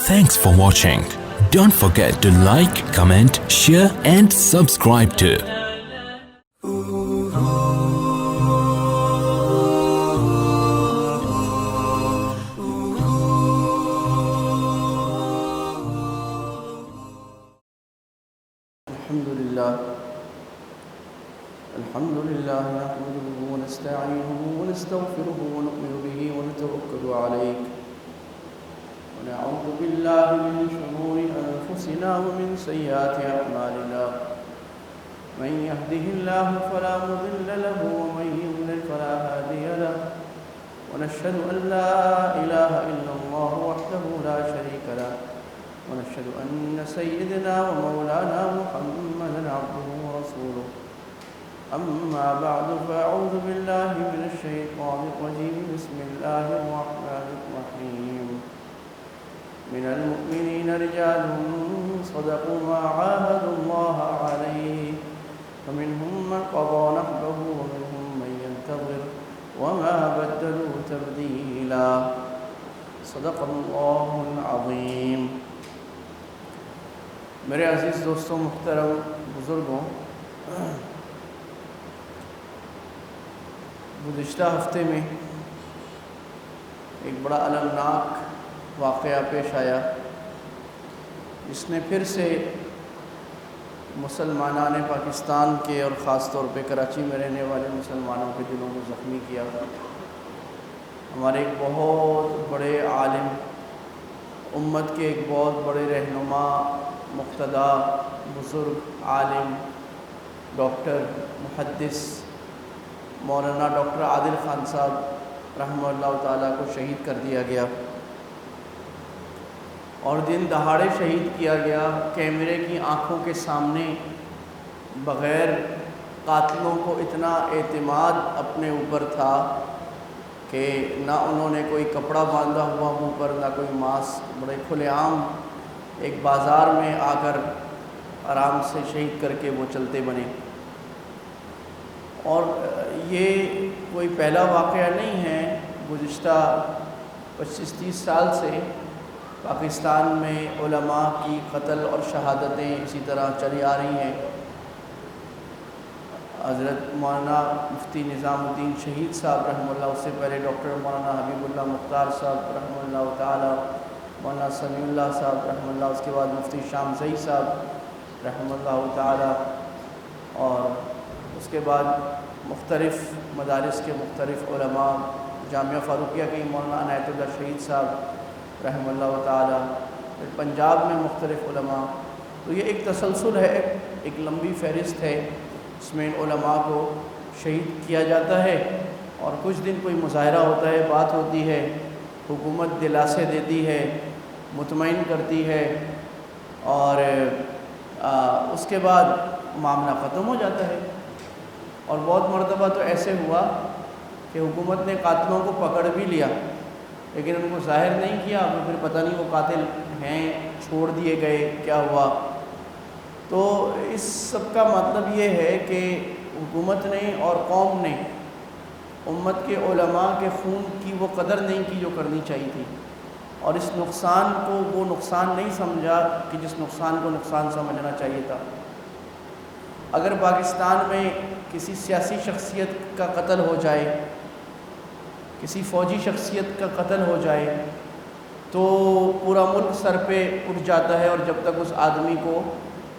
Thanks for watching. Don't forget to like, comment, share and subscribe to الحمد لله نحمده ونستعينه ونستغفره ونؤمن به ونتوكل عليه ونعوذ بالله من شرور أنفسنا ومن سيئات أعمالنا من يهده الله فلا مضل له ومن يضلل فلا هادي له ونشهد أن لا إله إلا الله وحده لا شريك له ونشهد أن سيدنا ومولانا محمدا عبده ورسوله أما بعد فأعوذ بالله من الشيطان الرجيم بسم الله الرحمن الرحيم من المؤمنين رجال صدقوا ما عاهدوا الله عليه فمنهم من قضى نحبه ومنهم من ينتظر وما بدلوا تبديلا صدق الله العظيم. میرے عزیز دوستوں، محترم بزرگوں، گزشتہ ہفتے میں ایک بڑا المناک واقعہ پیش آیا جس نے پھر سے مسلمانان پاکستان کے اور خاص طور پہ کراچی میں رہنے والے مسلمانوں کے دلوں کو زخمی کیا. ہمارے ایک بہت بڑے عالم، امت کے ایک بہت بڑے رہنما، مقتدی، بزرگ عالم، ڈاکٹر محدث مولانا ڈاکٹر عادل خان صاحب رحمہ اللہ تعالیٰ کو شہید کر دیا گیا، اور دن دہاڑے شہید کیا گیا. کیمرے کی آنکھوں کے سامنے، بغیر قاتلوں کو اتنا اعتماد اپنے اوپر تھا کہ نہ انہوں نے کوئی کپڑا باندھا ہوا منہ پر، نہ کوئی ماسک، بڑے کھلے عام ایک بازار میں آ کر آرام سے شہید کر کے وہ چلتے بنے. اور یہ کوئی پہلا واقعہ نہیں ہے. گزشتہ 25-30 سال سے پاکستان میں علماء کی قتل اور شہادتیں اسی طرح چلی آ رہی ہیں. حضرت مولانا مفتی نظام الدین شہید صاحب رحمہ اللہ، اس سے پہلے ڈاکٹر مولانا حبیب اللہ مختار صاحب رحمہ اللہ تعالی، مولانا سمیع اللہ صاحب رحمہ اللہ، اس کے بعد مفتی شام زئی صاحب رحمہ اللہ تعالی، اور اس کے بعد مختلف مدارس کے مختلف علماء، جامعہ فاروقیہ کے مولانا عنایت اللہ شہید صاحب رحمہ اللہ تعالی، پھر پنجاب میں مختلف علماء. تو یہ ایک تسلسل ہے، ایک لمبی فہرست ہے. اس میں علماء کو شہید کیا جاتا ہے اور کچھ دن کوئی مظاہرہ ہوتا ہے، بات ہوتی ہے، حکومت دلاسے دیتی ہے، مطمئن کرتی ہے، اور اس کے بعد معاملہ ختم ہو جاتا ہے. اور بہت مرتبہ تو ایسے ہوا کہ حکومت نے قاتلوں کو پکڑ بھی لیا لیکن ان کو ظاہر نہیں کیا، پھر پتہ نہیں وہ قاتل ہیں، چھوڑ دیے گئے، کیا ہوا. تو اس سب کا مطلب یہ ہے کہ حکومت نے اور قوم نے امت کے علماء کے خون کی وہ قدر نہیں کی جو کرنی چاہیے تھی، اور اس نقصان کو وہ نقصان نہیں سمجھا کہ جس نقصان کو نقصان سمجھنا چاہیے تھا. اگر پاکستان میں کسی سیاسی شخصیت کا قتل ہو جائے، کسی فوجی شخصیت کا قتل ہو جائے تو پورا ملک سر پہ اٹھ جاتا ہے، اور جب تک اس آدمی کو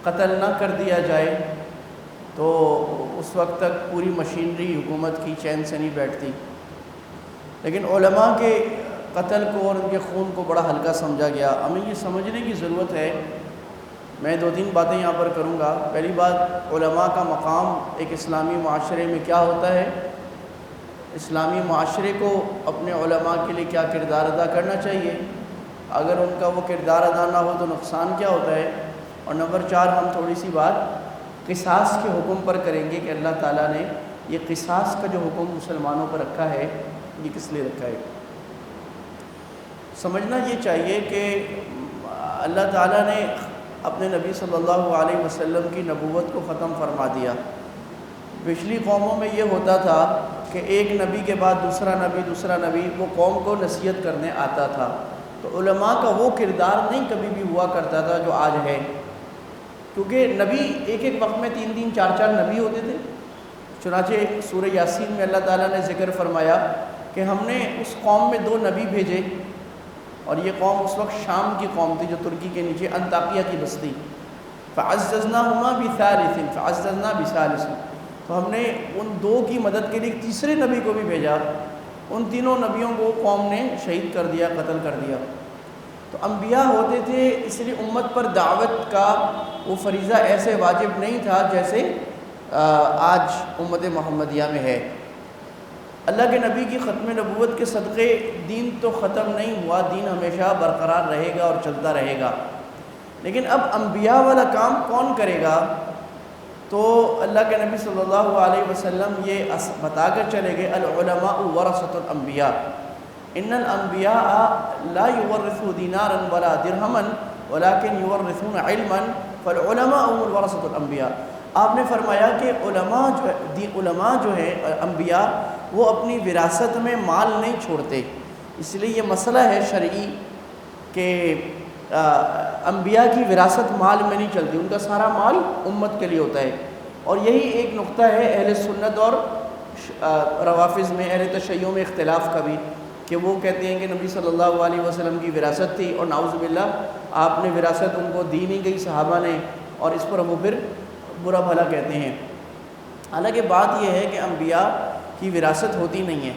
قتل نہ کر دیا جائے تو اس وقت تک پوری مشینری حکومت کی چین سے نہیں بیٹھتی. لیکن علماء کے قتل کو اور ان کے خون کو بڑا ہلکا سمجھا گیا. ہمیں یہ سمجھنے کی ضرورت ہے. میں 2-3 باتیں یہاں پر کروں گا. پہلی بات، علماء کا مقام ایک اسلامی معاشرے میں کیا ہوتا ہے، اسلامی معاشرے کو اپنے علماء کے لیے کیا کردار ادا کرنا چاہیے، اگر ان کا وہ کردار ادا نہ ہو تو نقصان کیا ہوتا ہے. اور نمبر 4، ہم تھوڑی سی بات قصاص کے حکم پر کریں گے کہ اللہ تعالیٰ نے یہ قصاص کا جو حکم مسلمانوں پر رکھا ہے یہ کس لیے رکھا ہے. سمجھنا یہ چاہیے کہ اللہ تعالیٰ نے اپنے نبی صلی اللہ علیہ وسلم کی نبوت کو ختم فرما دیا. پچھلی قوموں میں یہ ہوتا تھا کہ ایک نبی کے بعد دوسرا نبی وہ قوم کو نصیحت کرنے آتا تھا. تو علماء کا وہ کردار نہیں کبھی بھی ہوا کرتا تھا جو آج ہے، کیونکہ نبی ایک ایک وقت میں 3 4 نبی ہوتے تھے۔ چنانچہ سورہ یاسین میں اللہ تعالیٰ نے ذکر فرمایا کہ ہم نے اس قوم میں 2 نبی بھیجے، اور یہ قوم اس وقت شام کی قوم تھی جو ترکی کے نیچے انطاکیہ کی بستی۔ فعززناہما بثالث فعززنا بثالث، تو ہم نے ان 2 کی مدد کے لیے ایک تیسرے نبی کو بھی بھیجا، ان تینوں نبیوں کو قوم نے شہید کر دیا، قتل کر دیا۔ تو انبیاء ہوتے تھے، اس لیے امت پر دعوت کا وہ فریضہ ایسے واجب نہیں تھا جیسے آج امت محمدیہ میں ہے۔ اللہ کے نبی کی ختم نبوت کے صدقے دین تو ختم نہیں ہوا، دین ہمیشہ برقرار رہے گا اور چلتا رہے گا۔ لیکن اب انبیاء والا کام کون کرے گا؟ تو اللہ کے نبی صلی اللہ علیہ وسلم یہ بتا کر چلے گئے، العلماء ورثۃ الانبیاء، ان الانبیاء لا یورثوا دینارا ولا درہما ولکن یورثون علما فالعلماء هم ورثۃ الانبیاء۔ آپ نے فرمایا کہ علماء جو ہیں انبیاء، وہ اپنی وراثت میں مال نہیں چھوڑتے۔ اس لیے یہ مسئلہ ہے شرعی کہ انبیاء کی وراثت مال میں نہیں چلتی، ان کا سارا مال امت کے لیے ہوتا ہے۔ اور یہی ایک نقطہ ہے اہل سنت اور روافظ میں، اہل تشیع میں اختلاف کا بھی، کہ وہ کہتے ہیں کہ نبی صلی اللہ علیہ وسلم کی وراثت تھی اور نعوذ باللہ آپ نے وراثت ان کو دی نہیں گئی صحابہ نے، اور اس پر وہ پھر برا بھلا کہتے ہیں۔ حالانکہ بات یہ ہے کہ انبیاء کی وراثت ہوتی نہیں ہے۔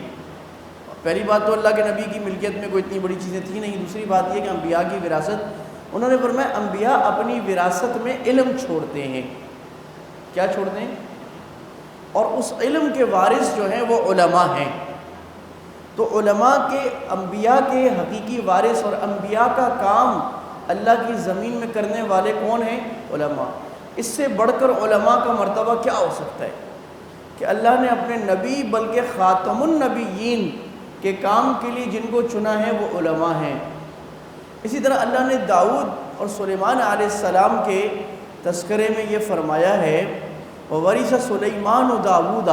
پہلی بات تو اللہ کے نبی کی ملکیت میں کوئی اتنی بڑی چیزیں تھی نہیں، دوسری بات یہ کہ انبیاء کی وراثت، انہوں نے فرمایا انبیاء اپنی وراثت میں علم چھوڑتے ہیں۔ کیا چھوڑتے ہیں؟ اور اس علم کے وارث جو ہیں وہ علماء ہیں۔ تو علماء کے، انبیاء کے حقیقی وارث، اور انبیاء کا کام اللہ کی زمین میں کرنے والے کون ہیں؟ علماء۔ اس سے بڑھ کر علماء کا مرتبہ کیا ہو سکتا ہے کہ اللہ نے اپنے نبی بلکہ خاتم النبیین کے کام کے لیے جن کو چنا ہے وہ علماء ہیں۔ اسی طرح اللہ نے داؤد اور سلیمان علیہ السلام کے تذکرے میں یہ فرمایا ہے، وَوَرِثَ سُلَيْمَانُ دَاوُودَ،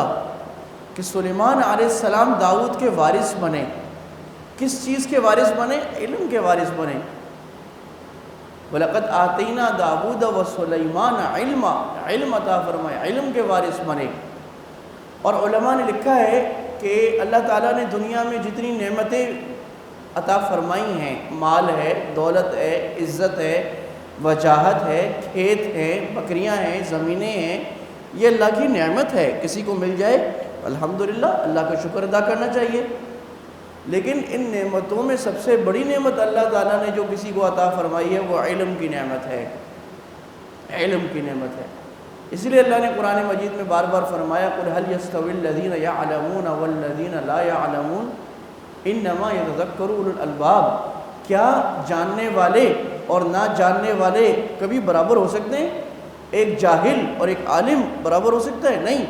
کہ سلیمان علیہ السلام داؤد کے وارث بنے۔ کس چیز کے وارث بنے؟ علم کے وارث بنے۔ وَلَقَدْ آتَيْنَا دَاوُودَ وَسُلَيْمَانَ عِلْمًا، علم عطا فرمایا، علم کے وارث بنے۔ اور علماء نے لکھا ہے کہ اللہ تعالیٰ نے دنیا میں جتنی نعمتیں عطا فرمائی ہیں، مال ہے، دولت ہے، عزت ہے، وجاہت ہے، کھیت ہیں، بکریاں ہیں، زمینیں ہیں، یہ اللہ کی نعمت ہے۔ کسی کو مل جائے الحمدللہ، اللہ کا شکر ادا کرنا چاہیے۔ لیکن ان نعمتوں میں سب سے بڑی نعمت اللہ تعالیٰ نے جو کسی کو عطا فرمائی ہے وہ علم کی نعمت ہے، علم کی نعمت ہے۔ اس لیے اللہ نے قرآن مجید میں بار بار فرمایا، قُلْ هَلْ يَسْتَوِي الَّذِينَ يَعْلَمُونَ وَالَّذِينَ لَا يَعْلَمُونَ إِنَّمَا يَتَذَكَّرُ أُولُو الْأَلْبَابِ، کیا جاننے والے اور نہ جاننے والے کبھی برابر ہو سکتے ہیں؟ ایک جاہل اور ایک عالم برابر ہو سکتا ہے؟ نہیں۔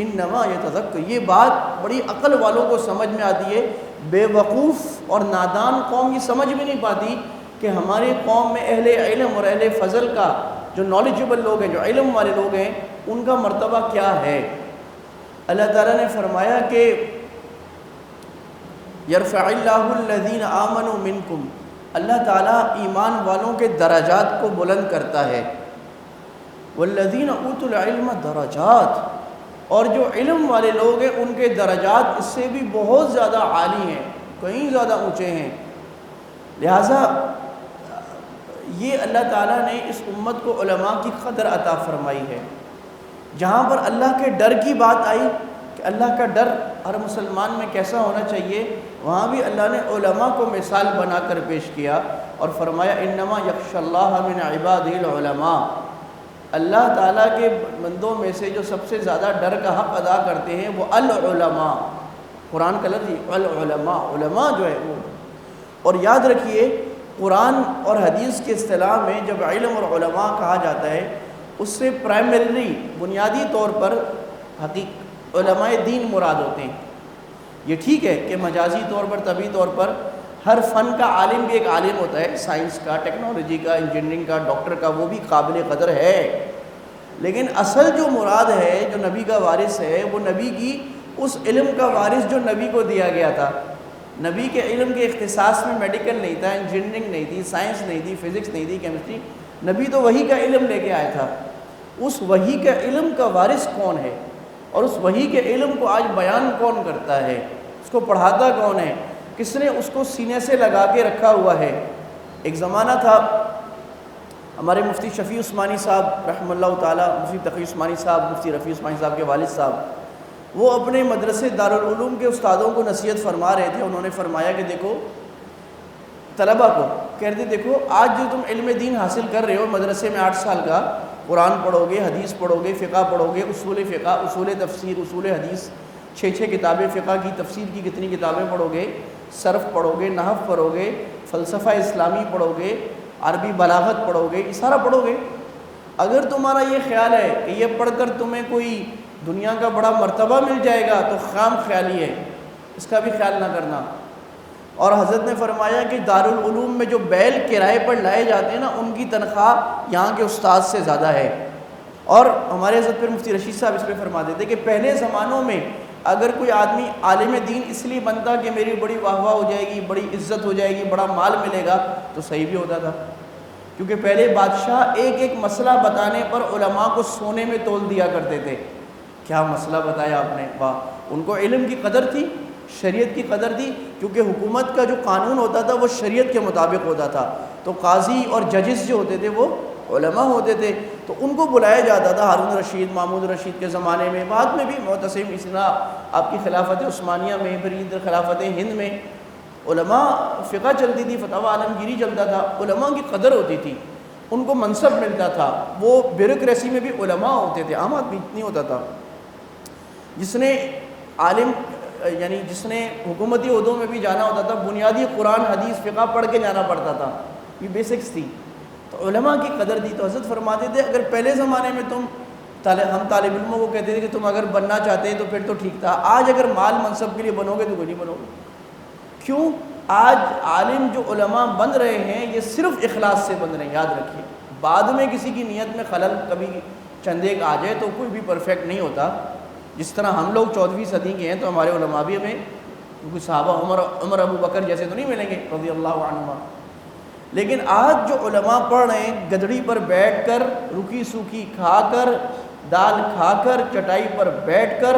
انما یتذکر، یہ بات بڑی عقل والوں کو سمجھ میں آتی ہے، بے وقوف اور نادان قوم یہ سمجھ بھی نہیں پاتی کہ ہماری قوم میں اہل علم اور اہل فضل کا، جو نالجبل لوگ ہیں، جو علم والے لوگ ہیں، ان کا مرتبہ کیا ہے۔ اللہ تعالیٰ نے فرمایا کہ یرفع اللہ الذین آمنوا منکم، اللہ تعالیٰ ایمان والوں کے درجات کو بلند کرتا ہے، والذین اوتوا العلم درجات، اور جو علم والے لوگ ہیں ان کے درجات اس سے بھی بہت زیادہ عالی ہیں، کہیں زیادہ اونچے ہیں۔ لہٰذا یہ اللہ تعالیٰ نے اس امت کو علماء کی قدر عطا فرمائی ہے۔ جہاں پر اللہ کے ڈر کی بات آئی کہ اللہ کا ڈر ہر مسلمان میں کیسا ہونا چاہیے، وہاں بھی اللہ نے علماء کو مثال بنا کر پیش کیا اور فرمایا انما یخشی اللہ من عبادہ العلماء، اللہ تعالیٰ کے بندوں میں سے جو سب سے زیادہ ڈر کا حق ادا کرتے ہیں وہ العلماء، قرآن کا لفظ العلماء، علماء جو ہے وہ۔ اور یاد رکھیے قرآن اور حدیث کے اصطلاح میں جب علم اور علماء کہا جاتا ہے، اس سے پرائمری بنیادی طور پر علماء دین مراد ہوتے ہیں۔ یہ ٹھیک ہے کہ مجازی طور پر، طبی طور پر ہر فن کا عالم بھی ایک عالم ہوتا ہے، سائنس کا، ٹیکنالوجی کا، انجینئرنگ کا، ڈاکٹر کا، وہ بھی قابل قدر ہے، لیکن اصل جو مراد ہے، جو نبی کا وارث ہے، وہ نبی کی اس علم کا وارث جو نبی کو دیا گیا تھا۔ نبی کے علم کے اختصاص میں میڈیکل نہیں تھا، انجینئرنگ نہیں تھی، سائنس نہیں تھی، فزکس نہیں تھی، کیمسٹری. نبی تو وحی کا علم لے کے آیا تھا. اس وحی کا علم کا وارث کون ہے اور اس وحی کے علم کو آج بیان کون کرتا ہے، اس کو پڑھاتا کون ہے، کس نے اس کو سینے سے لگا کے رکھا ہوا ہے. ایک زمانہ تھا ہمارے مفتی شفیع عثمانی صاحب رحمہ اللہ تعالیٰ، مفتی تقی عثمانی صاحب، مفتی رفیع عثمانی صاحب کے والد صاحب، وہ اپنے مدرسے دارالعلوم کے استادوں کو نصیحت فرما رہے تھے. انہوں نے فرمایا کہ دیکھو طلبہ کو کہتے دیکھو آج جو تم علم دین حاصل کر رہے ہو مدرسے میں 8 سال کا، قرآن پڑھو گے، حدیث پڑھو گے، فقہ پڑھو گے، اصول فقہ، اصول تفسیر، اصول حدیث، 6 کتابیں فقہ کی، تفسیر کی کتنی کتابیں پڑھو گے، صرف پڑھو گے، نحو پڑھو گے، فلسفہ اسلامی پڑھو گے، عربی بلاغت پڑھو گے، یہ سارا پڑھو گے. اگر تمہارا یہ خیال ہے کہ یہ پڑھ کر تمہیں کوئی دنیا کا بڑا مرتبہ مل جائے گا تو خام خیالی ہے، اس کا بھی خیال نہ کرنا. اور حضرت نے فرمایا کہ دارالعلوم میں جو بیل کرائے پر لائے جاتے ہیں نا، ان کی تنخواہ یہاں کے استاد سے زیادہ ہے. اور ہمارے حضرت پھر مفتی رشید صاحب اس پہ فرما دیتے کہ پہلے زمانوں میں اگر کوئی آدمی عالم دین اس لیے بنتا کہ میری بڑی واہ واہ ہو جائے گی، بڑی عزت ہو جائے گی، بڑا مال ملے گا، تو صحیح بھی ہوتا تھا. کیونکہ پہلے بادشاہ ایک ایک مسئلہ بتانے پر علماء کو سونے میں تول دیا کرتے تھے. کیا مسئلہ بتایا آپ نے، واہ. ان کو علم کی قدر تھی، شریعت کی قدر تھی، کیونکہ حکومت کا جو قانون ہوتا تھا وہ شریعت کے مطابق ہوتا تھا. تو قاضی اور ججز جو ہوتے تھے وہ علماء ہوتے تھے، تو ان کو بلایا جاتا تھا. ہارون رشید، محمود رشید کے زمانے میں، بعد میں بھی معتصم، اس طرح آپ کی خلافت عثمانیہ میں، پھر ادھر خلافت ہند میں علماء فقہ چلتی تھی، فتاوی عالمگیری چلتا تھا. علماء کی قدر ہوتی تھی، ان کو منصب ملتا تھا. وہ بیوروکریسی میں بھی علماء ہوتے تھے، عام آدمی نہیں ہوتا تھا. جس نے عالم یعنی جس نے حکومتی عہدوں میں بھی جانا ہوتا تھا، بنیادی قرآن حدیث فقہ پڑھ کے جانا پڑتا تھا، یہ بیسکس تھی. تو علماء کی قدر تھی. تو حضرت فرماتے تھے اگر پہلے زمانے میں ہم طالب علموں کو کہتے تھے کہ تم اگر بننا چاہتے تو پھر تو ٹھیک تھا، آج اگر مال منصب کے لیے بنو گے تو کوئی نہیں بنو گے. کیوں؟ آج عالم جو علماء بن رہے ہیں یہ صرف اخلاص سے بن رہے ہیں. یاد رکھیے، بعد میں کسی کی نیت میں خلل کبھی چند ایک آ جائے تو کوئی بھی پرفیکٹ نہیں ہوتا. جس طرح ہم لوگ 14ویں صدی کے ہیں تو ہمارے علماء بھی ہمیں کوئی صحابہ عمر ابو بکر جیسے تو نہیں ملیں گے رضی اللہ عنہما. لیکن آج جو علماء پڑھ رہے ہیں گدڑی پر بیٹھ کر، روکھی سوکھی کھا کر، دال کھا کر، چٹائی پر بیٹھ کر،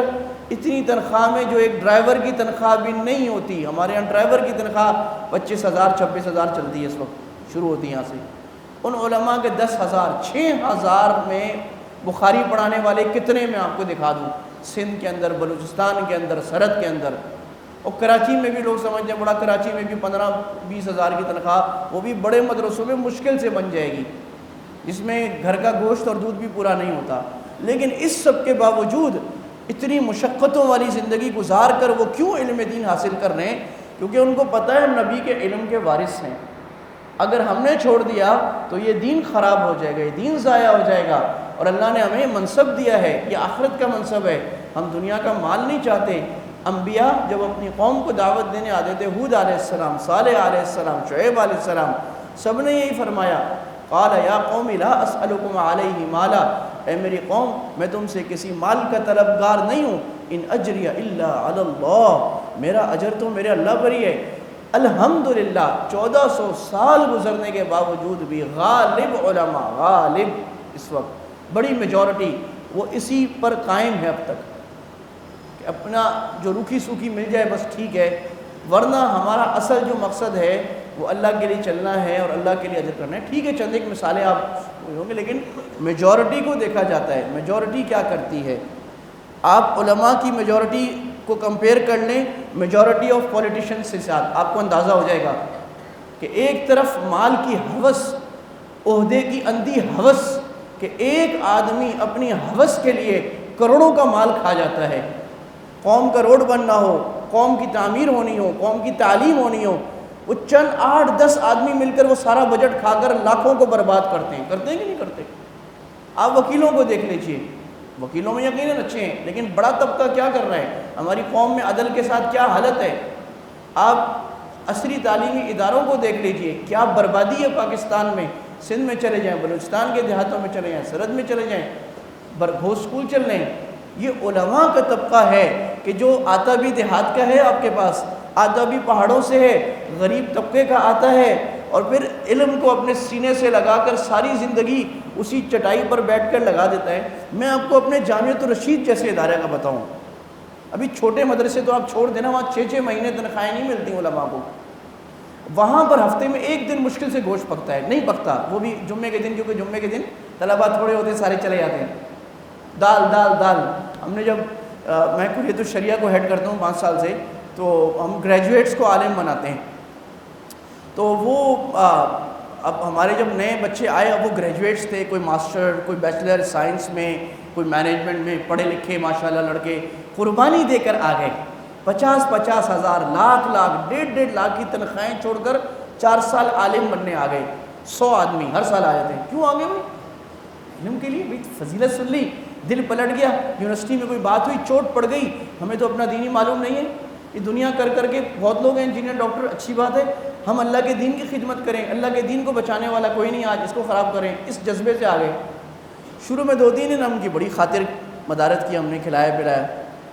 اتنی تنخواہ میں جو ایک ڈرائیور کی تنخواہ بھی نہیں ہوتی. ہمارے یہاں ڈرائیور کی تنخواہ 25,000 26,000 چلتی ہے اس وقت، شروع ہوتی ہے یہاں سے. ان علماء کے 10,000 6,000 میں بخاری پڑھانے والے کتنے میں آپ کو دکھا دوں، سندھ کے اندر، بلوچستان کے اندر، سرحد کے اندر. اور کراچی میں بھی لوگ سمجھتے ہیں بڑا، کراچی میں بھی 15-20 ہزار کی تنخواہ، وہ بھی بڑے مدرسوں میں مشکل سے بن جائے گی، جس میں گھر کا گوشت اور دودھ بھی پورا نہیں ہوتا. لیکن اس سب کے باوجود اتنی مشقتوں والی زندگی گزار کر وہ کیوں علم دین حاصل کر رہے ہیں؟ کیونکہ ان کو پتہ ہے ہم نبی کے علم کے وارث ہیں. اگر ہم نے چھوڑ دیا تو یہ دین خراب ہو جائے گا، یہ دین ضائع ہو جائے گا. اور اللہ نے ہمیں منصب دیا ہے، یہ آخرت کا منصب ہے. ہم دنیا کا مال نہیں چاہتے. انبیاء جب اپنی قوم کو دعوت دینے آتے تھے، ہود علیہ السلام، صالح علیہ السلام، شعیب علیہ السلام، سب نے یہی فرمایا، قال یا قوم لا اسألکم علیہ مالا، اے میری قوم میں تم سے کسی مال کا طلبگار نہیں ہوں. ان اجری الا علی اللہ، میرا اجر تو میرے اللہ پر ہی ہے. الحمدللہ 1400 سال گزرنے کے باوجود بھی غالب علماء، غالب اس وقت بڑی میجورٹی وہ اسی پر قائم ہے اب تک کہ اپنا جو روکھی سوکھی مل جائے بس ٹھیک ہے. ورنہ ہمارا اصل جو مقصد ہے وہ اللہ کے لیے چلنا ہے اور اللہ کے لیے اجر کرنا ہے. ٹھیک ہے چند ایک مثالیں آپ ہوں گے، لیکن میجورٹی کو دیکھا جاتا ہے. میجورٹی کیا کرتی ہے؟ آپ علماء کی میجورٹی کو کمپیئر کر لیں میجورٹی آف پولیٹیشنز کے ساتھ، آپ کو اندازہ ہو جائے گا کہ ایک طرف مال کی ہوس، عہدے کی اندھی ہوس، کہ ایک آدمی اپنی ہوس کے لیے کروڑوں کا مال کھا جاتا ہے. قوم کا روڈ بننا ہو، قوم کی تعمیر ہونی ہو، قوم کی تعلیم ہونی ہو، وہ چند 8-10 آدمی مل کر وہ سارا بجٹ کھا کر لاکھوں کو برباد کرتے ہیں. کرتے ہیں کہ نہیں کرتے؟ آپ وکیلوں کو دیکھ لیجئے، وکیلوں میں یقیناً اچھے ہیں، لیکن بڑا طبقہ کیا کر رہا ہے؟ ہماری قوم میں عدل کے ساتھ کیا حالت ہے؟ آپ عصری تعلیمی اداروں کو دیکھ لیجئے، کیا بربادی ہے پاکستان میں. سندھ میں چلے جائیں، بلوچستان کے دیہاتوں میں چلے جائیں، سرحد میں چلے جائیں، گھوس اسکول چل رہے ہیں. یہ علماء کا طبقہ ہے کہ جو آتا بھی دیہات کا ہے آپ کے پاس، آدھا بھی پہاڑوں سے ہے، غریب طبقے کا آتا ہے، اور پھر علم کو اپنے سینے سے لگا کر ساری زندگی اسی چٹائی پر بیٹھ کر لگا دیتا ہے۔ میں آپ کو اپنے جامعۃ الرشید جیسے ادارے کا بتاؤں، ابھی چھوٹے مدرسے تو آپ چھوڑ دینا، وہاں 6 مہینے تنخواہیں نہیں ملتی علماء کو، وہاں پر ہفتے میں 1 دن مشکل سے گوشت پکتا ہے، نہیں پکتا، وہ بھی جمعے کے دن، کیونکہ جمعے کے دن طلباء تھوڑے ہوتے ہیں، سارے چلے جاتے ہیں۔ دال دال دال، ہم نے جب میں کلیت الشریعہ کو ہیڈ کرتا ہوں 5 سال سے، تو ہم گریجویٹس کو عالم بناتے ہیں، تو وہ اب ہمارے جب نئے بچے آئے، اب وہ گریجویٹس تھے، کوئی ماسٹر، کوئی بیچلر سائنس میں، کوئی مینجمنٹ میں، پڑھے لکھے ماشاءاللہ لڑکے قربانی دے کر آ گئے، 50,000 ہزار، لاکھ 1.5 لاکھ کی تنخواہیں چھوڑ کر 4 سال عالم بننے آ گئے۔ 100 آدمی ہر سال آئے تھے، کیوں آ گئے بھائی؟ علم کے لیے۔ بھائی فضیلت سن لی، دل پلٹ گیا، یونیورسٹی میں کوئی بات ہوئی، چوٹ پڑ گئی، ہمیں تو اپنا دین ہی معلوم نہیں ہے، یہ دنیا کر کر کے بہت لوگ ہیں انجینئر ڈاکٹر، اچھی بات ہے، ہم اللہ کے دین کی خدمت کریں، اللہ کے دین کو بچانے والا کوئی نہیں آج، اس کو خراب کریں، اس جذبے سے آ گئے۔ شروع میں 2-3 دن ہم کی بڑی خاطر مدارت کی، ہم نے کھلایا پلایا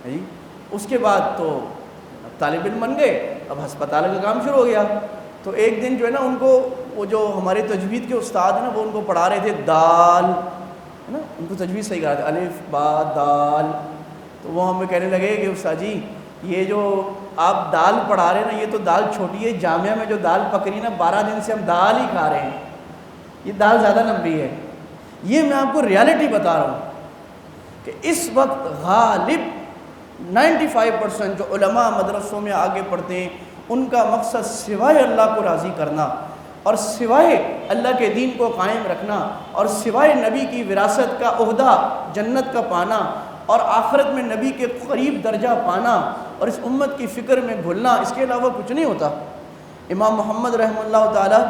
جی، اس کے بعد تو طالب علم بن گئے، اب ہسپتال کا کام شروع ہو گیا۔ تو ایک دن جو ہے نا، ان کو وہ جو ہمارے تجوید کے استاد ہیں نا، وہ ان کو پڑھا رہے تھے دال، ہے نا، ان کو تجوید صحیح کرا تھا، الف با دال، تو وہ ہمیں کہنے لگے کہ استاد جی یہ جو آپ دال پڑھا رہے ہیں نا، یہ تو دال چھوٹی ہے، جامعہ میں جو دال پکڑی نا 12 دن سے ہم دال ہی کھا رہے ہیں، یہ دال زیادہ لمبی ہے۔ یہ میں آپ کو ریالٹی بتا رہا ہوں کہ اس وقت غالب 95% جو علماء مدرسوں میں آگے پڑھتے ہیں، ان کا مقصد سوائے اللہ کو راضی کرنا، اور سوائے اللہ کے دین کو قائم رکھنا، اور سوائے نبی کی وراثت کا عہدہ جنت کا پانا، اور آخرت میں نبی کے قریب درجہ پانا، اور اس امت کی فکر میں گھلنا، اس کے علاوہ کچھ نہیں ہوتا۔ امام محمد رحمہ اللہ تعالی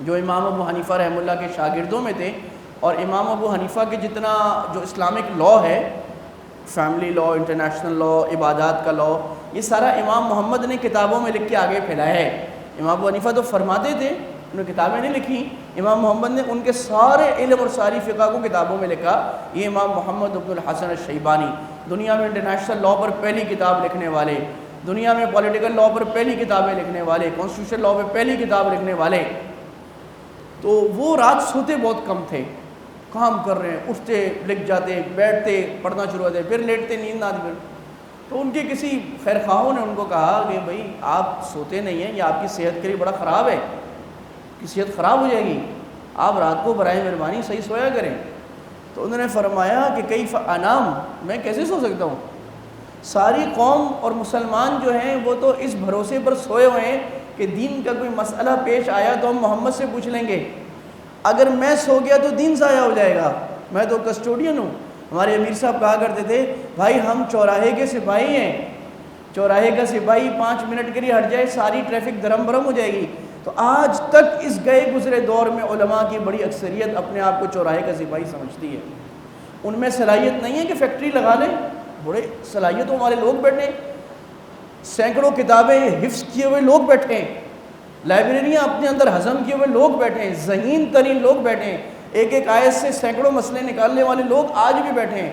جو امام ابو حنیفہ رحمہ اللہ کے شاگردوں میں تھے، اور امام ابو حنیفہ کے جتنا جو اسلامک لاء ہے، فیملی لاء، انٹرنیشنل لاء، عبادات کا لاء، یہ سارا امام محمد نے کتابوں میں لکھ کے آگے پھیلایا ہے۔ امام ابو حنیفہ تو فرماتے تھے، انہوں نے کتابیں نہیں لکھی، امام محمد نے ان کے سارے علم اور ساری فقہ کو کتابوں میں لکھا۔ یہ امام محمد بن الحسن الشیبانی، دنیا میں انٹرنیشنل لاء پر پہلی کتاب لکھنے والے، دنیا میں پولیٹیکل لاء پر پہلی کتابیں لکھنے والے، کانسٹیٹیوشن لاء پر پہلی کتاب لکھنے والے، تو وہ رات سوتے بہت کم تھے، کام کر رہے ہیں، اٹھتے لکھ جاتے، بیٹھتے پڑھنا شروع ہوتے، پھر لیٹتے، نیند نہ آتی۔ تو ان کے کسی خیر خواہوں نے ان کو کہا کہ بھائی آپ سوتے نہیں ہیں، یہ آپ کی صحت کے لیے بڑا خراب ہے، کی صحت خراب ہو جائے گی، آپ رات کو برائے مہربانی صحیح سویا کریں۔ تو انہوں نے فرمایا کہ کیف انام، میں کیسے سو سکتا ہوں؟ ساری قوم اور مسلمان جو ہیں وہ تو اس بھروسے پر سوئے ہوئے ہیں کہ دین کا کوئی مسئلہ پیش آیا تو ہم محمد سے پوچھ لیں گے، اگر میں سو گیا تو دین ضائع ہو جائے گا، میں تو کسٹوڈین ہوں۔ ہمارے امیر صاحب کہا کرتے تھے، بھائی ہم چوراہے کے سپاہی ہیں، چوراہے کا سپاہی 5 منٹ کے لیے ہٹ جائے ساری ٹریفک درم برم ہو جائے گی۔ تو آج تک اس گئے گزرے دور میں علماء کی بڑی اکثریت اپنے آپ کو چوراہے کا سپاہی سمجھتی ہے، ان میں صلاحیت نہیں ہے کہ فیکٹری لگا لیں، بڑے صلاحیتوں والے لوگ بیٹھے، سینکڑوں کتابیں حفظ کیے ہوئے لوگ بیٹھے ہیں، لائبریریاں اپنے اندر ہضم کیے ہوئے لوگ بیٹھے ہیں، ذہین ترین لوگ بیٹھے ہیں، ایک آیت سے سینکڑوں مسئلے نکالنے والے لوگ آج بھی بیٹھے ہیں،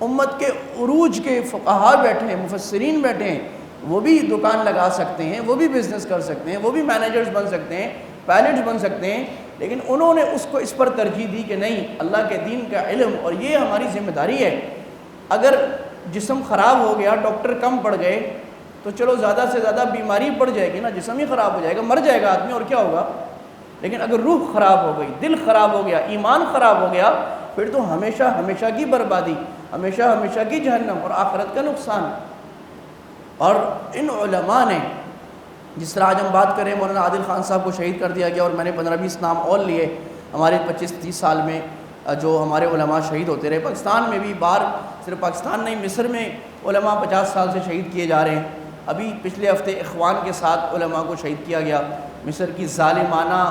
امت کے عروج کے فقہاء بیٹھے ہیں، مفسرین بیٹھے ہیں، وہ بھی دکان لگا سکتے ہیں، وہ بھی بزنس کر سکتے ہیں، وہ بھی مینیجرز بن سکتے ہیں، پائلٹس بن سکتے ہیں، لیکن انہوں نے اس پر ترجیح دی کہ نہیں، اللہ کے دین کا علم، اور یہ ہماری ذمہ داری ہے۔ اگر جسم خراب ہو گیا، ڈاکٹر کم پڑ گئے، تو چلو زیادہ سے زیادہ بیماری پڑ جائے گی نا، جسم ہی خراب ہو جائے گا، مر جائے گا آدمی، اور کیا ہوگا؟ لیکن اگر روح خراب ہو گئی، دل خراب ہو گیا، ایمان خراب ہو گیا، پھر تو ہمیشہ ہمیشہ کی بربادی، ہمیشہ ہمیشہ کی جہنم اور آخرت کا نقصان۔ اور ان علماء نے، جس طرح آج ہم بات کریں، مولانا عادل خان صاحب کو شہید کر دیا گیا، اور میں نے 15-20 نام اور لیے، ہمارے 25-30 سال میں جو ہمارے علماء شہید ہوتے رہے، پاکستان میں بھی بار، صرف پاکستان نہیں، مصر میں علماء 50 سال سے شہید کیے جا رہے ہیں۔ ابھی پچھلے ہفتے اخوان کے ساتھ علماء کو شہید کیا گیا، مصر کی ظالمانہ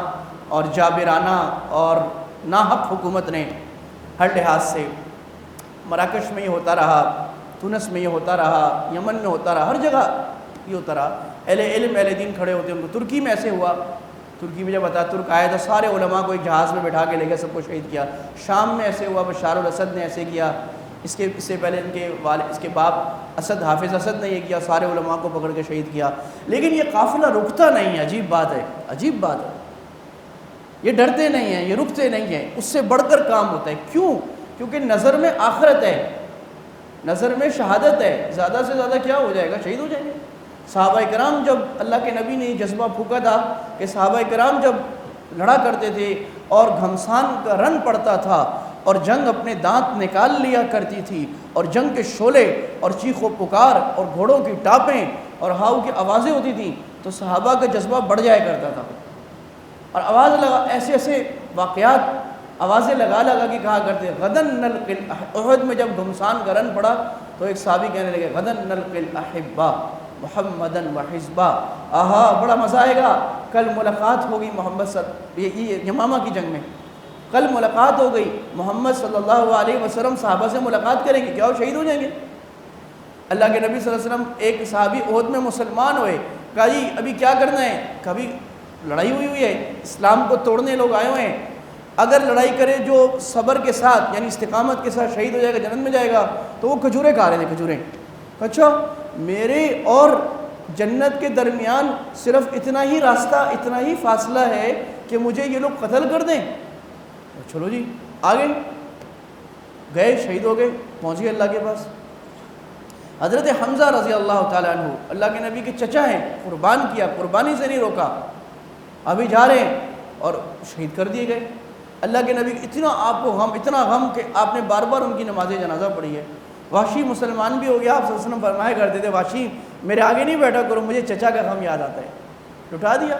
اور جابرانہ اور ناحق حکومت نے ہر لحاظ سے، مراکش میں یہ ہوتا رہا، تونس میں یہ ہوتا رہا، یمن میں ہوتا رہا، ہر جگہ یہ ہوتا رہا، اہل علم اہل دین کھڑے ہوتے ہیں، ان کو ترکی میں ایسے ہوا، ترکی میں جب ترک آیا تو سارے علماء کو ایک جہاز میں بٹھا کے لے گئے، سب کو شہید کیا۔ شام میں ایسے ہوا، بشار الاسد نے ایسے کیا، اس سے پہلے ان کے والد، اس کے باپ اسد، حافظ اسد نے یہ کیا، سارے علماء کو پکڑ کے شہید کیا. لیکن یہ قافلہ رکتا نہیں ہے. عجیب بات ہے، عجیب بات ہے. یہ ڈرتے نہیں ہیں، یہ رکتے نہیں ہیں، اس سے بڑھ کر کام ہوتا ہے. کیوں؟ کیونکہ نظر میں آخرت ہے، نظر میں شہادت ہے. زیادہ سے زیادہ کیا ہو جائے گا؟ شہید ہو جائیں گے. صحابہ کرام جب اللہ کے نبی نے یہ جذبہ پھونکا تھا کہ صحابہ کرام جب لڑا کرتے تھے اور گھمسان کا رن پڑتا تھا اور جنگ اپنے دانت نکال لیا کرتی تھی اور جنگ کے شعلے اور چیخ و پکار اور گھوڑوں کی ٹاپیں اور ہاؤ کی آوازیں ہوتی تھیں تو صحابہ کا جذبہ بڑھ جایا کرتا تھا. اور آواز لگا، ایسے ایسے واقعات آوازیں لگا لگا کے کہا کرتے. غدن نلقی احد میں جب گھمسان کا رن پڑا تو ایک صحابی کہنے لگے غدن نلقی الاحبا محمدن و حزبا. آہا بڑا مزہ آئے گا، کل ملاقات ہوگی محمد یہ یمامہ کی جنگ میں کل ملاقات ہو گئی، محمد صلی اللہ علیہ وسلم صحابہ سے ملاقات کریں گے، کیا وہ شہید ہو جائیں گے؟ اللہ کے نبی صلی اللہ علیہ وسلم ایک صحابی احد میں مسلمان ہوئے، کہا جی ابھی کیا کرنا ہے؟ کبھی لڑائی ہوئی ہے، اسلام کو توڑنے لوگ آئے ہوئے ہیں، اگر لڑائی کرے جو صبر کے ساتھ یعنی استقامت کے ساتھ شہید ہو جائے گا، جنت میں جائے گا. تو وہ کھجوریں کھا رہے تھے، کھجوریں. اچھا میرے اور جنت کے درمیان صرف اتنا ہی راستہ، اتنا ہی فاصلہ ہے کہ مجھے یہ لوگ قتل کر دیں. چلو جی آگے گئے، شہید ہو گئے، پہنچ گئے اللہ کے پاس. حضرت حمزہ رضی اللہ تعالیٰ عنہ اللہ کے نبی کے چچا ہیں، قربان کیا، قربانی سے نہیں روکا. ابھی جا رہے ہیں اور شہید کر دیے گئے. اللہ کے نبی اتنا آپ کو غم، اتنا غم کہ آپ نے بار بار ان کی نماز جنازہ پڑھی ہے. وحشی مسلمان بھی ہو گیا، آپ صلی اللہ علیہ وسلم فرمایا کرتے تھے وحشی میرے آگے نہیں بیٹھا کرو، مجھے چچا کا غم یاد آتا ہے. لٹا دیا.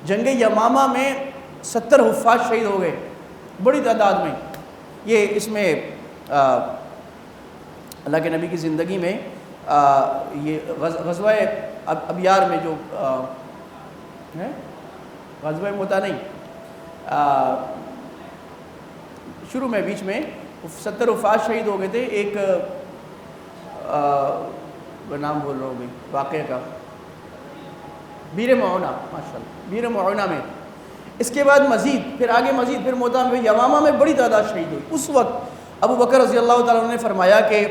جنگ یمامہ میں 70 حفاظ شہید ہو گئے، بڑی تعداد میں. یہ اس میں اللہ کے نبی کی زندگی میں یہ غزوہ ابیار میں جو غزوہ موتا نہیں، شروع میں بیچ میں 70 حفاظ شہید ہو گئے تھے. ایک نام بول رہا ہوں بھی واقعہ کا، بیر معونہ، ماشاء اللہ بیر معونہ میں. اس کے بعد مزید پھر آگے مزید پھر موتا میں یمامہ میں بڑی تعداد شہید ہوئی. اس وقت ابو بکر رضی اللہ تعالیٰ عنہ نے فرمایا کہ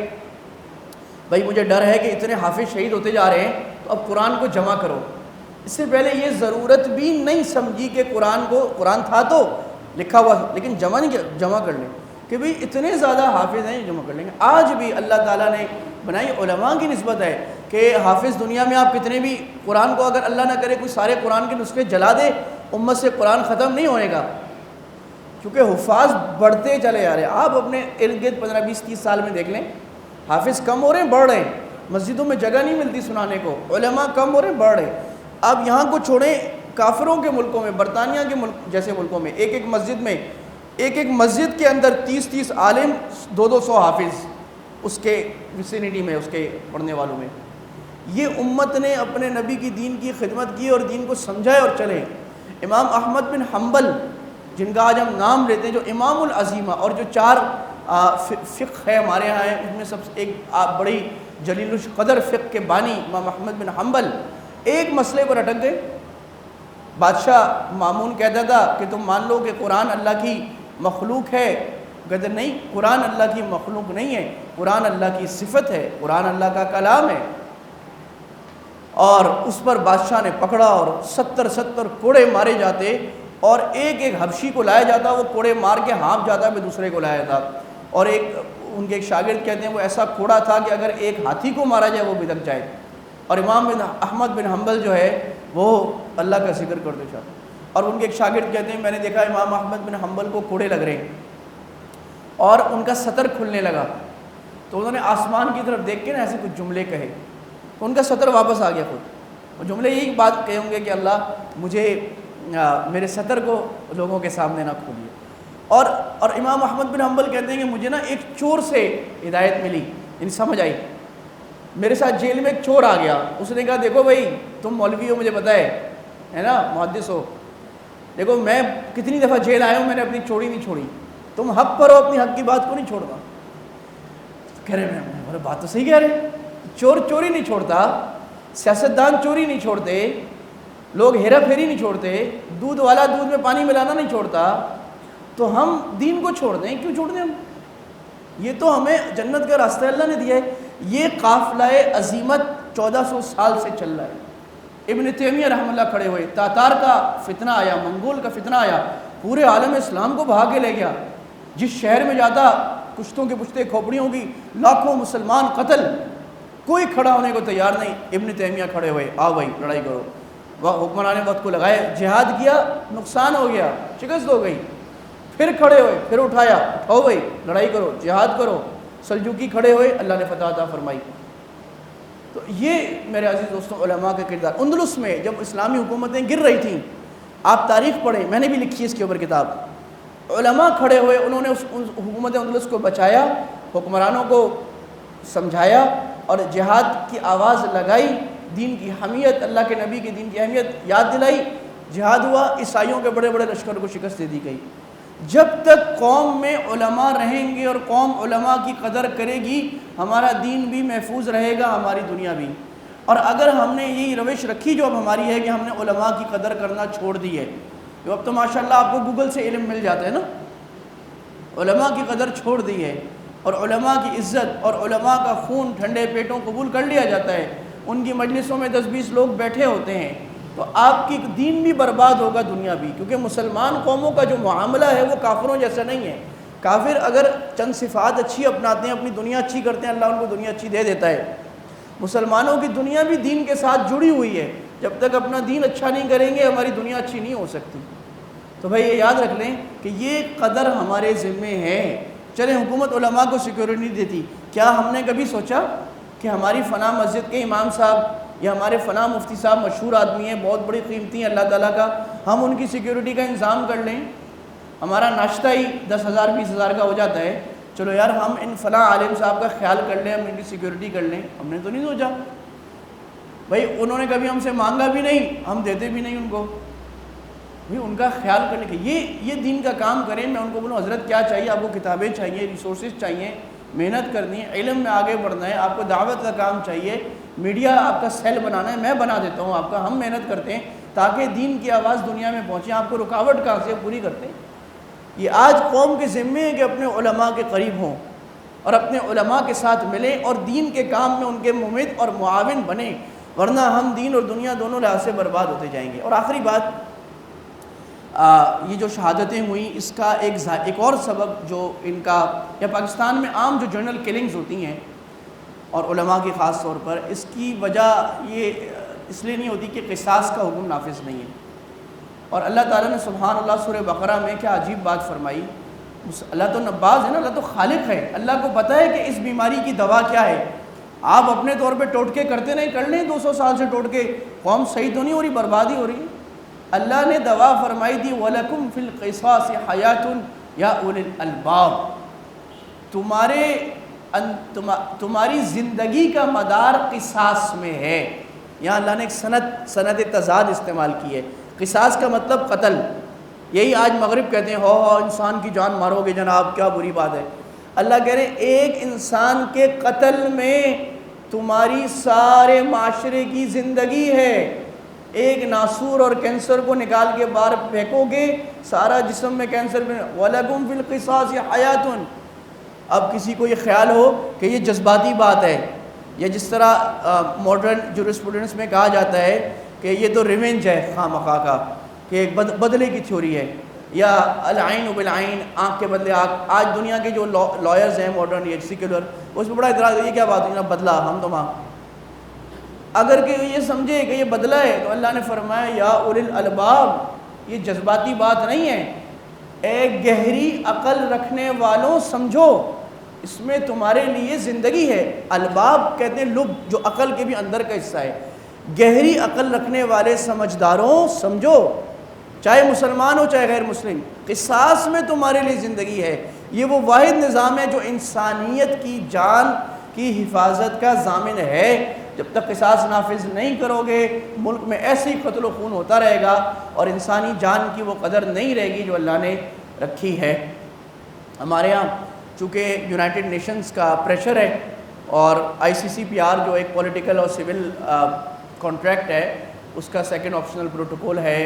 بھائی مجھے ڈر ہے کہ اتنے حافظ شہید ہوتے جا رہے ہیں تو اب قرآن کو جمع کرو. اس سے پہلے یہ ضرورت بھی نہیں سمجھی کہ قرآن تھا تو لکھا ہوا لیکن جمع کر لیں کہ بھئی اتنے زیادہ حافظ ہیں جمع کر لیں گے. آج بھی اللہ تعالیٰ نے بنائی علماء کی نسبت ہے کہ حافظ دنیا میں آپ کتنے بھی قرآن کو اگر اللہ نہ کرے کوئی سارے قرآن کے نسخے جلا دے، امت سے قرآن ختم نہیں ہونے گا، کیونکہ حفاظ بڑھتے چلے جا رہے ہیں. آپ اپنے ارد گرد 15 20 30 سال میں دیکھ لیں، حافظ کم ہو رہے ہیں بڑھ رہے ہیں. مسجدوں میں جگہ نہیں ملتی سنانے کو، علماء کم ہو رہے ہیں بڑھ رہے ہیں. آپ یہاں کو چھوڑیں، کافروں کے ملکوں میں، برطانیہ کے ملک جیسے ملکوں میں ایک ایک مسجد کے اندر 30 عالم 200 حافظ اس کے وسینٹی میں، اس کے پڑھنے والوں میں. یہ امت نے اپنے نبی کی دین کی خدمت کی اور دین کو سمجھائے اور چلے. امام احمد بن حنبل جن کا آج ہم نام لیتے ہیں، جو امام العظیمہ اور جو 4 فقہ ہے ہمارے یہاں ہیں، ان میں سب سے ایک بڑی جلیل القدر فقہ کے بانی امام احمد بن حنبل ایک مسئلے پر اٹک گئے. بادشاہ مامون کہتا تھا کہ تم مان لو کہ قرآن اللہ کی مخلوق ہے، کہتے نہیں، قرآن اللہ کی مخلوق نہیں ہے، قرآن اللہ کی صفت ہے، قرآن اللہ کا کلام ہے. اور اس پر بادشاہ نے پکڑا اور 70 کوڑے مارے جاتے اور ایک حبشی کو لایا جاتا، وہ کوڑے مار کے ہانپ جاتا، پھر دوسرے کو لایا جاتا. اور ان کے ایک شاگرد کہتے ہیں وہ ایسا کوڑا تھا کہ اگر ایک ہاتھی کو مارا جائے وہ بھدک جائے. اور امام احمد بن حنبل جو ہے وہ اللہ کا ذکر کرتے چاہتے. اور ان کے ایک شاگرد کہتے ہیں میں نے دیکھا امام احمد بن حنبل کو کوڑے لگ رہے ہیں اور ان کا سطر کھلنے لگا، تو انہوں نے آسمان کی طرف دیکھ کے نا ایسے کچھ جملے کہے، ان کا سطر واپس آ گیا خود. اور جملے یہی بات کہیں گے کہ اللہ مجھے میرے سطر کو لوگوں کے سامنے نہ کھولیے. اور امام احمد بن حنبل کہتے ہیں کہ مجھے نا ایک چور سے ہدایت ملی، یعنی سمجھ آئی. میرے ساتھ جیل میں ایک چور آ گیا، اس نے کہا دیکھو بھائی تم مولوی ہو، مجھے پتہ ہے نا، محدث ہو، دیکھو میں کتنی دفعہ جیل آیا ہوں، میں نے اپنی چوری نہیں چھوڑی، تم حق پر ہو، اپنی حق کی بات کو نہیں چھوڑتا. کہہ رہے میں بات تو صحیح کہہ رہے، چور چوری نہیں چھوڑتا، سیاستدان چوری نہیں چھوڑتے، لوگ ہیرا پھیری نہیں چھوڑتے، دودھ والا دودھ میں پانی ملانا نہیں چھوڑتا، تو ہم دین کو چھوڑ دیں؟ کیوں چھوڑ دیں ہم؟ یہ تو ہمیں جنت کا راستہ اللہ نے دیا ہے. یہ قافلہ عظیمت 1400 سال سے چل رہا ہے. ابن تیمیہ رحمہ اللہ کھڑے ہوئے, تاتار کا فتنہ آیا, منگول کا فتنہ آیا, پورے عالم اسلام کو بھگا کے لے گیا. جس شہر میں جاتا کشتوں کے پشتے کھوپڑیوں کی, لاکھوں مسلمان قتل, کوئی کھڑا ہونے کو تیار نہیں. ابن تیمیہ کھڑے ہوئے, آؤ بھائی لڑائی کرو. حکمران وقت کو لگائے, جہاد کیا, نقصان ہو گیا, شکست ہو گئی. پھر کھڑے ہوئے, پھر اٹھایا, اٹھاؤ بھائی لڑائی کرو, جہاد کرو. سلجوقی کھڑے ہوئے, اللہ نے فتح عطا فرمائی. تو یہ میرے عزیز دوستوں علماء کا کردار. اندلس میں جب اسلامی حکومتیں گر رہی تھیں, آپ تاریخ پڑھیں, میں نے بھی لکھی ہے اس کے اوپر کتاب, علماء کھڑے ہوئے, انہوں نے اس حکومت اندلس کو بچایا, حکمرانوں کو سمجھایا اور جہاد کی آواز لگائی, دین کی حمیت, اللہ کے نبی کے دین کی اہمیت یاد دلائی. جہاد ہوا, عیسائیوں کے بڑے بڑے لشکر کو شکست دے دی گئی. جب تک قوم میں علماء رہیں گے اور قوم علماء کی قدر کرے گی, ہمارا دین بھی محفوظ رہے گا, ہماری دنیا بھی. اور اگر ہم نے یہی روش رکھی جو اب ہماری ہے کہ ہم نے علماء کی قدر کرنا چھوڑ دی ہے, اب تو ماشاءاللہ آپ کو گوگل سے علم مل جاتا ہے نا, علماء کی قدر چھوڑ دی ہے اور علماء کی عزت اور علماء کا خون ٹھنڈے پیٹوں قبول کر لیا جاتا ہے, ان کی مجلسوں میں 10-20 لوگ بیٹھے ہوتے ہیں, تو آپ کی دین بھی برباد ہوگا, دنیا بھی. کیونکہ مسلمان قوموں کا جو معاملہ ہے وہ کافروں جیسا نہیں ہے. کافر اگر چند صفات اچھی اپناتے ہیں, اپنی دنیا اچھی کرتے ہیں, اللہ ان کو دنیا اچھی دے دیتا ہے. مسلمانوں کی دنیا بھی دین کے ساتھ جڑی ہوئی ہے. جب تک اپنا دین اچھا نہیں کریں گے, ہماری دنیا اچھی نہیں ہو سکتی. تو بھائی یہ یاد رکھ لیں کہ یہ قدر ہمارے ذمے ہے. چلیں, حکومت علماء کو سیکورٹی نہیں دیتی, کیا ہم نے کبھی سوچا کہ ہماری فلاں مسجد کے امام صاحب یا ہمارے فلاں مفتی صاحب مشہور آدمی ہیں, بہت بڑی قیمتی ہیں اللہ تعالیٰ کا, ہم ان کی سیکیورٹی کا انتظام کر لیں؟ ہمارا ناشتہ ہی 10,000-20,000 کا ہو جاتا ہے, چلو یار ہم ان فلاں عالم صاحب کا خیال کر لیں, ہم ان کی سیکیورٹی کر لیں. ہم نے تو نہیں سوچا بھائی, انہوں نے کبھی ہم سے مانگا بھی نہیں, ہم دیتے بھی نہیں ان کو. بھائی ان کا خیال کرنے کے یہ دین کا کام کریں. میں ان کو بولوں حضرت کیا چاہیے آپ کو, کتابیں چاہیے, ریسورسز چاہیے, محنت کرنی ہے, علم میں آگے بڑھنا ہے, آپ کو دعوت کا کام چاہیے, میڈیا آپ کا سیل بنانا ہے, میں بنا دیتا ہوں آپ کا. ہم محنت کرتے ہیں تاکہ دین کی آواز دنیا میں پہنچے, آپ کو رکاوٹ کہاں سے پوری کرتے ہیں. یہ آج قوم کے ذمے ہے کہ اپنے علماء کے قریب ہوں اور اپنے علماء کے ساتھ ملیں اور دین کے کام میں ان کے ممد اور معاون بنیں, ورنہ ہم دین اور دنیا دونوں لحاظ سے برباد ہوتے جائیں گے. اور آخری بات, یہ جو شہادتیں ہوئیں اس کا ایک اور سبب جو ان کا, یا پاکستان میں عام جو جنرل کلنگز ہوتی ہیں اور علماء کی خاص طور پر, اس کی وجہ یہ اس لیے نہیں ہوتی کہ قصاص کا حکم نافذ نہیں ہے. اور اللہ تعالیٰ نے سبحان اللہ سورہ بقرہ میں کیا عجیب بات فرمائی. اللہ تو نباز ہے نا, اللہ تو خالق ہے, اللہ کو پتہ ہے کہ اس بیماری کی دوا کیا ہے. آپ اپنے طور پہ ٹوٹکے کرتے نہیں, کر لیں 200 سال سے ٹوٹکے, قوم صحیح تو نہیں ہو رہی, بربادی ہو رہی. اللہ نے دوا فرمائی دی, وَلَكُمْ فِي الْقِصَاصِ حَيَاتٌ يَا أُولِي الْأَلْبَابِ, تمہاری زندگی کا مدار قصاص میں ہے. یہاں اللہ نے ایک سند تضاد استعمال کی ہے. قصاص کا مطلب قتل, یہی آج مغرب کہتے ہیں, ہو انسان کی جان مارو گے جناب, کیا بری بات ہے. اللہ کہہ رہے ہیں ایک انسان کے قتل میں تمہاری سارے معاشرے کی زندگی ہے. ایک ناسور اور کینسر کو نکال کے باہر پھینکو گے, سارا جسم میں کینسر میں. وَلَكُمْ فِي الْقِصَاصِ حَيَاتٌ. اب کسی کو یہ خیال ہو کہ یہ جذباتی بات ہے, یا جس طرح ماڈرن جورسپروڈنس میں کہا جاتا ہے کہ یہ تو ریونج ہے خواہ مخواہ کا, کہ ایک بدلے کی تھیوری ہے, یا العین بالعین, آنکھ کے بدلے آنکھ. آج دنیا کے جو لائرز ہیں ماڈرن یا سیکولر, اس میں بڑا اعتراض ہے, یہ کیا بات ہے جناب, بدلہ ہم تو ماں. اگر کہ یہ سمجھے کہ یہ بدلہ ہے تو اللہ نے فرمایا یا اولی الالباب, یہ جذباتی بات نہیں ہے, ایک گہری عقل رکھنے والوں سمجھو, اس میں تمہارے لیے زندگی ہے. الباب کہتے ہیں لب, جو عقل کے بھی اندر کا حصہ ہے. گہری عقل رکھنے والے سمجھداروں سمجھو, چاہے مسلمان ہو چاہے غیر مسلم, قصاص میں تمہارے لیے زندگی ہے. یہ وہ واحد نظام ہے جو انسانیت کی جان کی حفاظت کا ضامن ہے. جب تک قصاص نافذ نہیں کرو گے, ملک میں ایسے ہی قتل و خون ہوتا رہے گا اور انسانی جان کی وہ قدر نہیں رہے گی جو اللہ نے رکھی ہے. ہمارے ہاں چونکہ یونائٹڈ نیشنز کا پریشر ہے اور ICCPR جو ایک پولیٹیکل اور سول کانٹریکٹ ہے, اس کا سیکنڈ آپشنل پروٹوکول ہے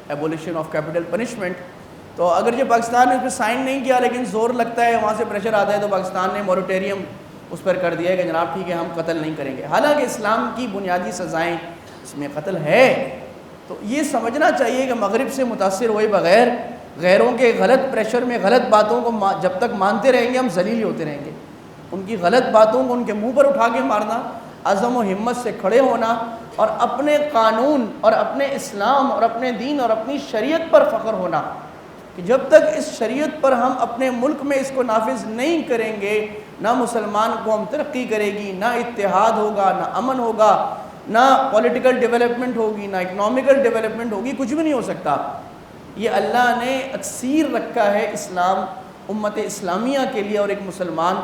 ایبولیشن آف کیپٹل پنشمنٹ. تو اگرچہ پاکستان نے اس پہ سائن نہیں کیا لیکن زور لگتا ہے, وہاں سے پریشر آتا ہے, تو پاکستان نے موریٹوریم اس پر کر دیا ہے کہ جناب ٹھیک ہے ہم قتل نہیں کریں گے. حالانکہ اسلام کی بنیادی سزائیں اس میں قتل ہے. تو یہ سمجھنا چاہیے کہ مغرب سے متاثر ہوئے بغیر غیروں کے غلط پریشر میں غلط باتوں کو جب تک مانتے رہیں گے ہم ذلیل ہی ہوتے رہیں گے. ان کی غلط باتوں کو ان کے منہ پر اٹھا کے مارنا, عزم و ہمت سے کھڑے ہونا اور اپنے قانون اور اپنے اسلام اور اپنے دین اور اپنی شریعت پر فخر ہونا کہ جب تک اس شریعت پر ہم اپنے ملک میں اس کو نافذ نہیں کریں گے نہ مسلمان قوم ترقی کرے گی, نہ اتحاد ہوگا, نہ امن ہوگا, نہ پولیٹیکل ڈیولپمنٹ ہوگی, نہ اکنامیکل ڈیولپمنٹ ہوگی, کچھ بھی نہیں ہو سکتا. یہ اللہ نے اکثیر رکھا ہے اسلام امت اسلامیہ کے لیے اور ایک مسلمان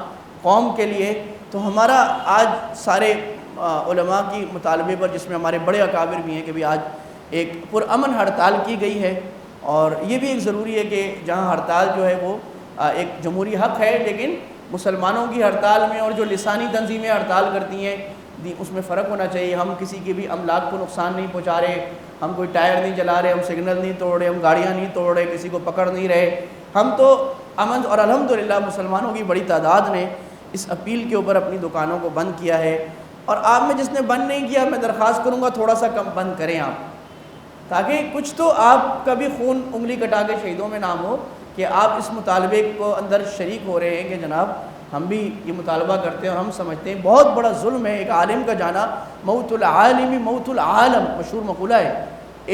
قوم کے لیے. تو ہمارا آج سارے علماء کی مطالبے پر, جس میں ہمارے بڑے اکابر بھی ہیں, کہ بھی آج ایک پرامن ہڑتال کی گئی ہے. اور یہ بھی ایک ضروری ہے کہ جہاں ہڑتال جو ہے وہ ایک جمہوری حق ہے, لیکن مسلمانوں کی ہڑتال میں اور جو لسانی تنظیمیں ہڑتال کرتی ہیں اس میں فرق ہونا چاہیے. ہم کسی کے بھی املاک کو نقصان نہیں پہنچا رہے, ہم کوئی ٹائر نہیں جلا رہے, ہم سگنل نہیں توڑ رہے, ہم گاڑیاں نہیں توڑ رہے, کسی کو پکڑ نہیں رہے. ہم تو امن, اور الحمدللہ مسلمانوں کی بڑی تعداد نے اس اپیل کے اوپر اپنی دکانوں کو بند کیا ہے. اور آپ میں جس نے بند نہیں کیا, میں درخواست کروں گا تھوڑا سا کم بند کریں آپ, تاکہ کچھ تو آپ کا بھی خون انگلی کٹا کے شہیدوں میں نام ہو کہ آپ اس مطالبے کو اندر شریک ہو رہے ہیں کہ جناب ہم بھی یہ مطالبہ کرتے ہیں اور ہم سمجھتے ہیں بہت بڑا ظلم ہے ایک عالم کا جانا. موت العالم موت العالم مشہور مقولہ ہے,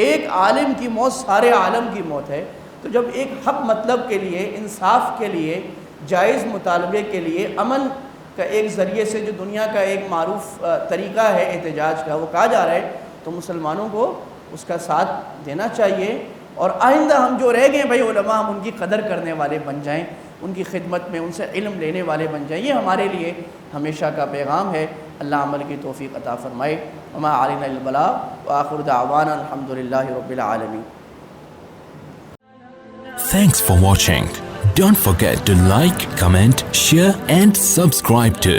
ایک عالم کی موت سارے عالم کی موت ہے. تو جب ایک حق مطلب کے لیے, انصاف کے لیے, جائز مطالبے کے لیے, امن کا ایک ذریعے سے جو دنیا کا ایک معروف طریقہ ہے احتجاج کا وہ کہا جا رہا ہے, تو مسلمانوں کو اس کا ساتھ دینا چاہیے. اور آئندہ ہم جو رہ گئے بھائی علماء, ہم ان کی قدر کرنے والے بن جائیں, ان کی خدمت میں ان سے علم لینے والے بن جائیں. یہ ہمارے لیے ہمیشہ کا پیغام ہے. اللہ عمل کی توفیق عطا فرمائے. وما علینا الا البلاغ وآخر دعوانا الحمدللہ رب العالمین. Thanks for watching. Don't forget to like, comment, share and subscribe to